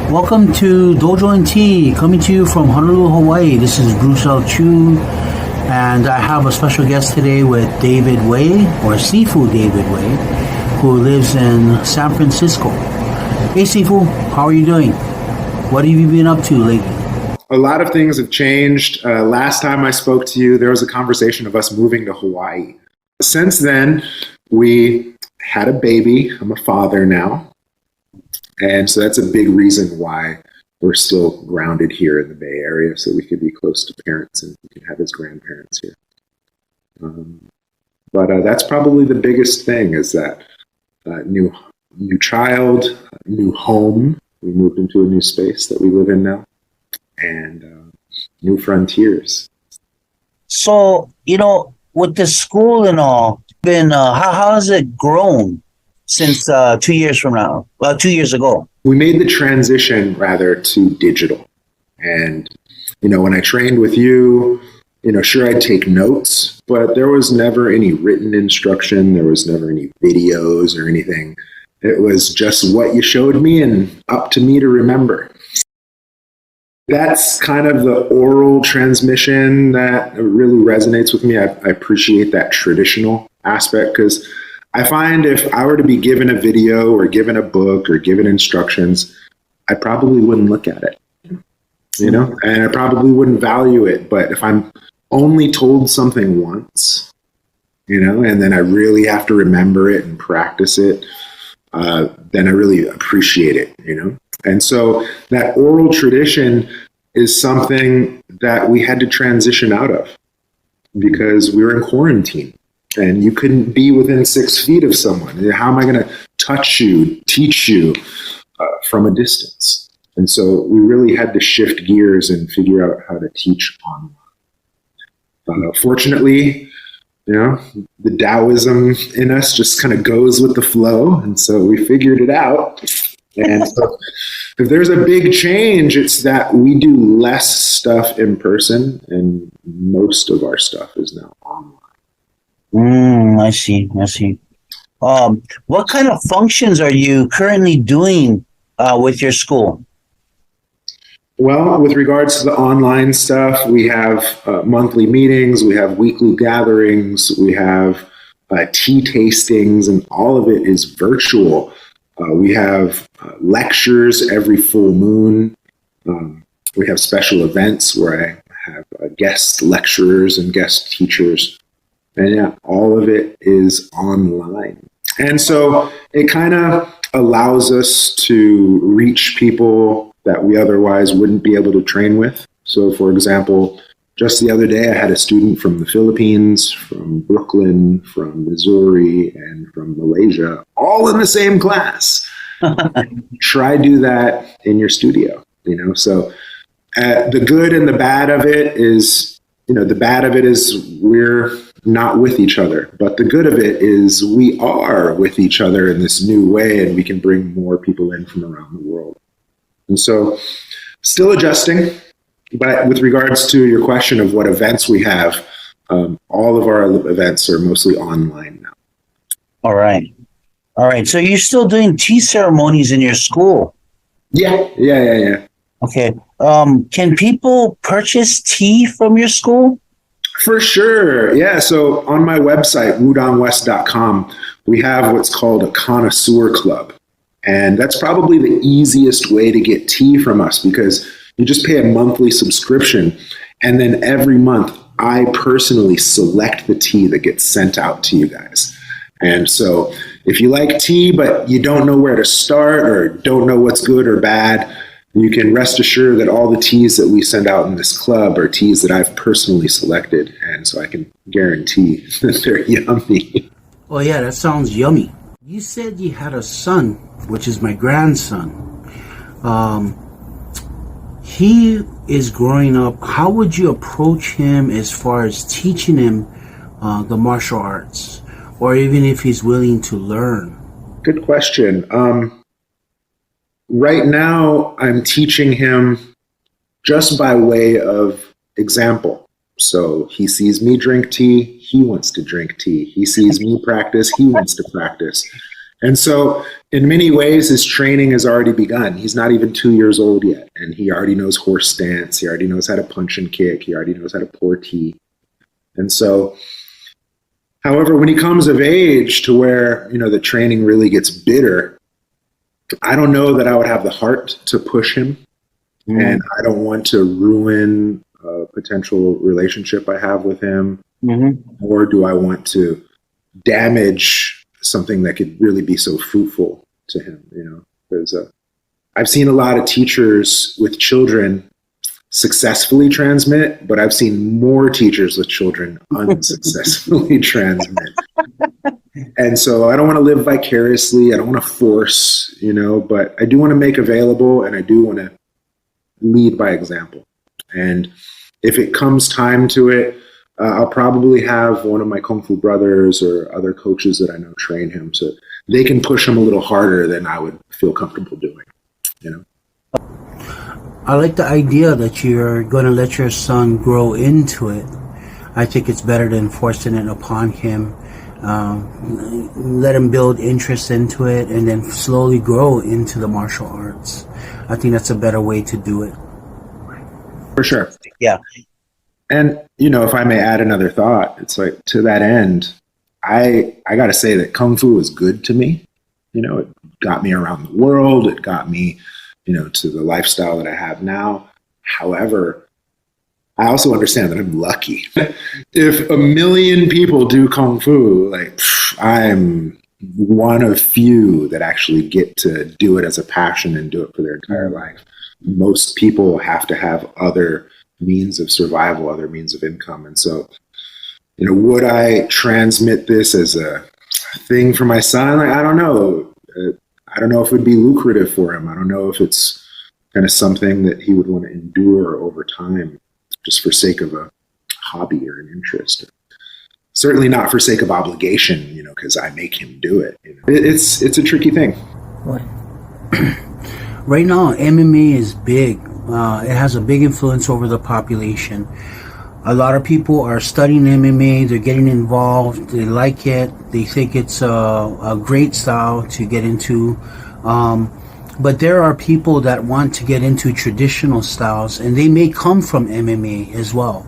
Welcome to Dojo and Tea, coming to you from Honolulu, Hawaii. This is Bruce Chu, and I have a special guest today with David Wei, or Sifu David Wei, who lives in San Francisco. Hey Sifu, how are you doing? What have you been up to lately? A lot of things have changed. Last time I spoke to you, there was a conversation of us moving to Hawaii. Since then, we had a baby. I'm a father now. And so that's a big reason why we're still grounded here in the Bay Area, so we could be close to parents and we can have his grandparents here. But that's probably the biggest thing, is that new child, new home. We moved into a new space that we live in now, and new frontiers. So, with the school and all, how has it grown since 2 years from now? Well, 2 years ago. We made the transition rather to digital. And, when I trained with you, sure, I'd take notes, but there was never any written instruction. There was never any videos or anything. It was just what you showed me and up to me to remember. That's kind of the oral transmission that really resonates with me. I appreciate that traditional aspect, because I find if I were to be given a video or given a book or given instructions, I probably wouldn't look at it, and I probably wouldn't value it. But if I'm only told something once, and then I really have to remember it and practice it, then I really appreciate it, And so that oral tradition is something that we had to transition out of because we were in quarantine. And you couldn't be within 6 feet of someone. How am I going to touch you, teach you from a distance? And so we really had to shift gears and figure out how to teach online. Fortunately, the Taoism in us just kind of goes with the flow. And so we figured it out. And so if there's a big change, it's that we do less stuff in person and most of our stuff is now online. I see. What kind of functions are you currently doing with your school? Well, with regards to the online stuff, we have monthly meetings, we have weekly gatherings, we have tea tastings, and all of it is virtual. We have lectures every full moon. We have special events where I have guest lecturers and guest teachers. And yeah, all of it is online. And so it kind of allows us to reach people that we otherwise wouldn't be able to train with. So for example, just the other day, I had a student from the Philippines, from Brooklyn, from Missouri, and from Malaysia, all in the same class. Try do that in your studio, So the good and the bad of it is, the bad of it is we're not with each other, but the good of it is we are with each other in this new way, and we can bring more people in from around the world. And so still adjusting, but with regards to your question of what events we have, all of our events are mostly online now. All right. So you're still doing tea ceremonies in your school? Yeah. Okay. Can people purchase tea from your school? For sure. Yeah. So on my website, wudangwest.com, we have what's called a connoisseur club. And that's probably the easiest way to get tea from us, because you just pay a monthly subscription. And then every month, I personally select the tea that gets sent out to you guys. And so if you like tea, but you don't know where to start or don't know what's good or bad, you can rest assured that all the teas that we send out in this club are teas that I've personally selected, and so I can guarantee that they're yummy. Oh yeah, that sounds yummy. You said you had a son, which is my grandson. He is growing up. How would you approach him as far as teaching him the martial arts, or even if he's willing to learn? Good question. Right now, I'm teaching him just by way of example. So he sees me drink tea, he wants to drink tea. He sees me practice, he wants to practice. And so in many ways, his training has already begun. He's not even 2 years old yet. And he already knows horse stance. He already knows how to punch and kick. He already knows how to pour tea. And so, however, when he comes of age to where, the training really gets bitter, I don't know that I would have the heart to push him. And I don't want to ruin a potential relationship I have with him. Or do I want to damage something that could really be so fruitful to him, because I've seen a lot of teachers with children successfully transmit, but I've seen more teachers with children unsuccessfully transmit. And so I don't want to live vicariously. I don't want to force, but I do want to make available, and I do want to lead by example. And if it comes time to it, I'll probably have one of my Kung Fu brothers or other coaches that I know train him, so they can push him a little harder than I would feel comfortable doing. I like the idea that you're going to let your son grow into it. I think it's better than forcing it upon him. Let him build interest into it and then slowly grow into the martial arts. I think that's a better way to do it. For sure. Yeah. And, if I may add another thought, it's like, to that end, I got to say that Kung Fu was good to me. It got me around the world. It got me, to the lifestyle that I have now. However, I also understand that I'm lucky. If 1 million people do Kung Fu, I'm one of few that actually get to do it as a passion and do it for their entire life. Most people have to have other means of survival, other means of income. And so, would I transmit this as a thing for my son? I don't know. I don't know if it would be lucrative for him. I don't know if it's kind of something that he would want to endure over time just for sake of a hobby or an interest. Certainly not for sake of obligation, because I make him do it. It's a tricky thing. Right now, MMA is big. It has a big influence over the population. A lot of people are studying MMA. They're getting involved. They like it. They think it's a great style to get into. But there are people that want to get into traditional styles, and they may come from MMA as well.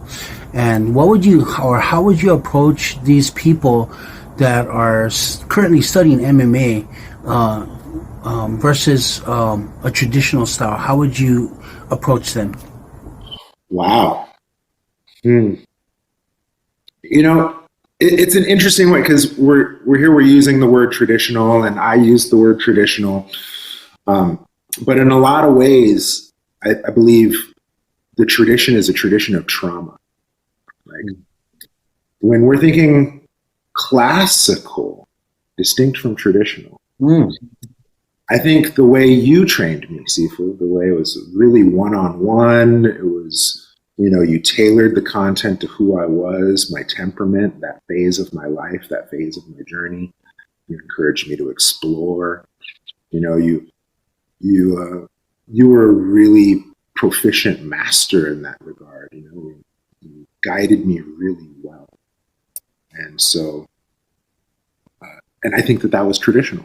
And how would you approach these people that are currently studying MMA versus a traditional style? How would you approach them? Wow. It's an interesting way, because we're using the word traditional, and I use the word traditional. But in a lot of ways, I believe the tradition is a tradition of trauma. When we're thinking classical, distinct from traditional, I think the way you trained me, Sifu, the way it was really one-on-one, it was, you tailored the content to who I was, my temperament, that phase of my life, that phase of my journey. You encouraged me to explore. You were a really proficient master in that regard. You guided me really well. And so, and I think that was traditional.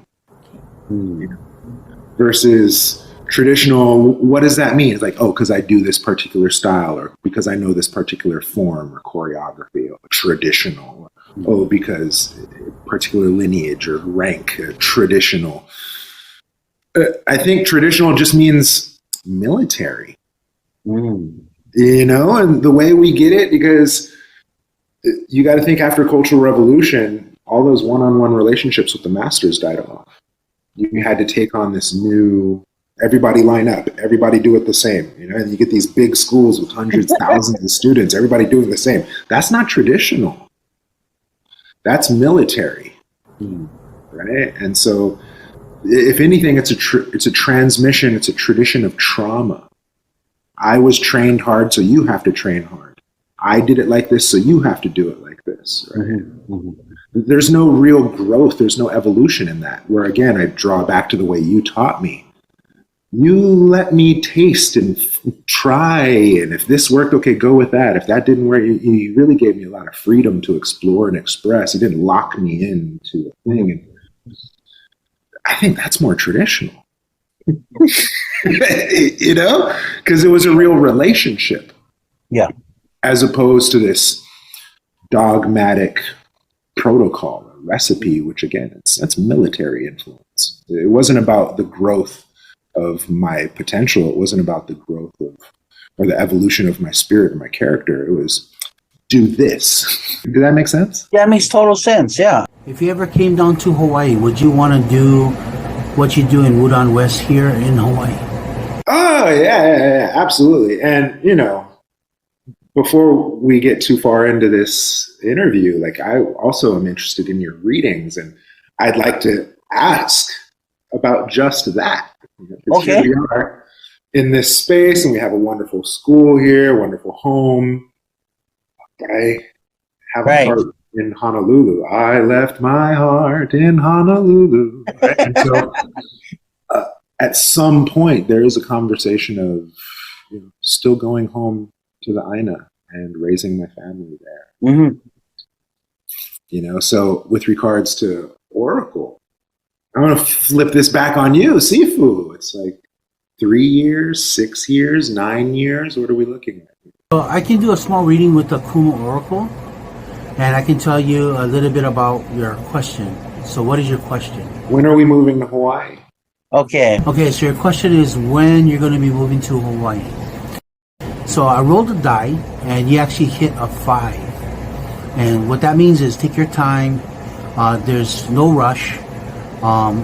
Versus traditional, what does that mean? It's like, because I do this particular style, or because I know this particular form or choreography, or traditional, or because particular lineage or rank, traditional. I think traditional just means military, and the way we get it, because you got to think, after Cultural Revolution, all those one-on-one relationships with the masters died off. You had to take on this new, everybody line up, everybody do it the same, and you get these big schools with hundreds, thousands of students, everybody doing the same. That's not traditional. That's military, right? And so, if anything, it's a transmission, it's a tradition of trauma. I was trained hard, so you have to train hard. I did it like this, so you have to do it like this, right? There's no real growth, there's no evolution in that, where again, I draw back to the way you taught me. You let me taste and try, and if this worked, okay, go with that. If that didn't work, you really gave me a lot of freedom to explore and express. You didn't lock me into a thing. I think that's more traditional. You know, because it was a real relationship. Yeah. As opposed to this dogmatic protocol or recipe, which again, that's military influence. It wasn't about the growth of my potential. It wasn't about the growth of or the evolution of my spirit or my character. It was do this. Did that make sense? Yeah, it makes total sense. Yeah. If you ever came down to Hawaii, would you want to do what you do in Wudang West here in Hawaii? Oh, yeah, absolutely. And, you know, before we get too far into this interview, like I also am interested in your readings, and I'd like to ask about just that. Okay. Here we are in this space, and we have a wonderful school here, wonderful home. But I have a heart in Honolulu. I left my heart in Honolulu. Right? And so at some point, there is a conversation of still going home to the Aina and raising my family there. Mm-hmm. You know, so with regards to Oracle, I want to flip this back on you, Sifu. It's like 3 years, 6 years, 9 years. What are we looking at? So I can do a small reading with the Kuma Oracle, and I can tell you a little bit about your question. So what is your question? When are we moving to Hawaii? Okay, so your question is when you're going to be moving to Hawaii. So I rolled a die, and you actually hit a 5. And what that means is take your time. There's no rush.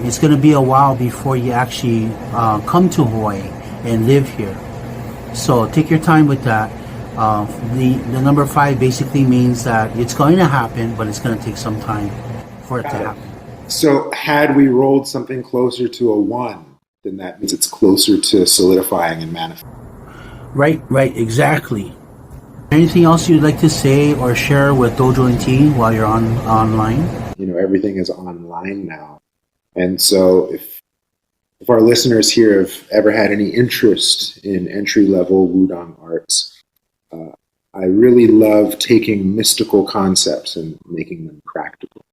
It's going to be a while before you actually come to Hawaii and live here. So take your time with that. The number 5 basically means that it's going to happen, but it's going to take some time for it to happen. So had we rolled something closer to a 1, then that means it's closer to solidifying and manifesting. Right, exactly. Anything else you'd like to say or share with Dojo and Tea while you're online? You know, everything is online now. And so if our listeners here have ever had any interest in entry-level Wudang arts, I really love taking mystical concepts and making them practical.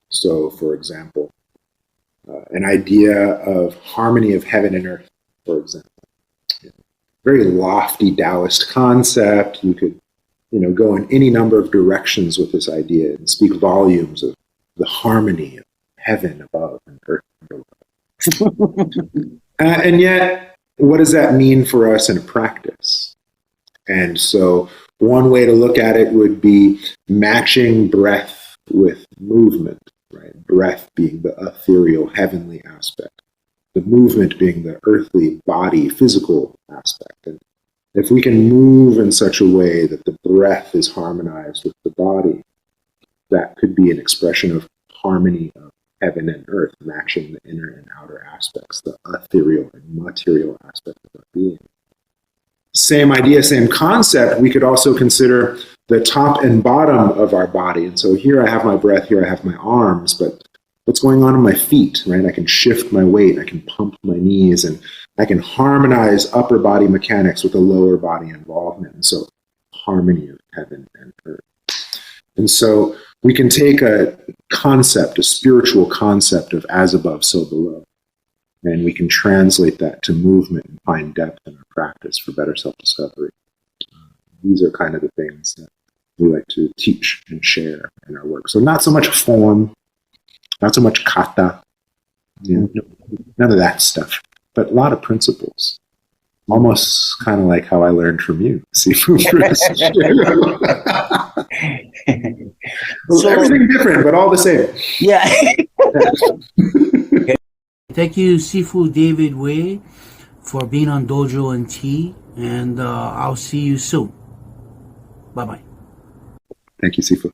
So, for example, an idea of harmony of heaven and earth, for example. Very lofty Taoist concept. You could, go in any number of directions with this idea and speak volumes of the harmony of heaven above and earth below. And yet, what does that mean for us in practice? And so one way to look at it would be matching breath with movement, right? Breath being the ethereal, heavenly aspect. The movement being the earthly body, physical aspect. And if we can move in such a way that the breath is harmonized with the body, that could be an expression of harmony of heaven and earth, matching the inner and outer aspects, the ethereal and material aspect of our being. Same idea, same concept, we could also consider the top and bottom of our body. And so here I have my breath, here I have my arms, but what's going on in my feet, right? I can shift my weight, I can pump my knees, and I can harmonize upper body mechanics with a lower body involvement. And so harmony of heaven and earth. And so we can take a concept, a spiritual concept of as above, so below, and we can translate that to movement and find depth in our practice for better self-discovery. These are kind of the things that we like to teach and share in our work. So not so much form, not so much kata, none of that stuff, but a lot of principles. Almost kind of like how I learned from you, Sifu Bruce Chu. So everything different, but all the same. Yeah. Thank you, Sifu David Wei, for being on Dojo and Tea, and I'll see you soon. Bye-bye. Thank you, Sifu.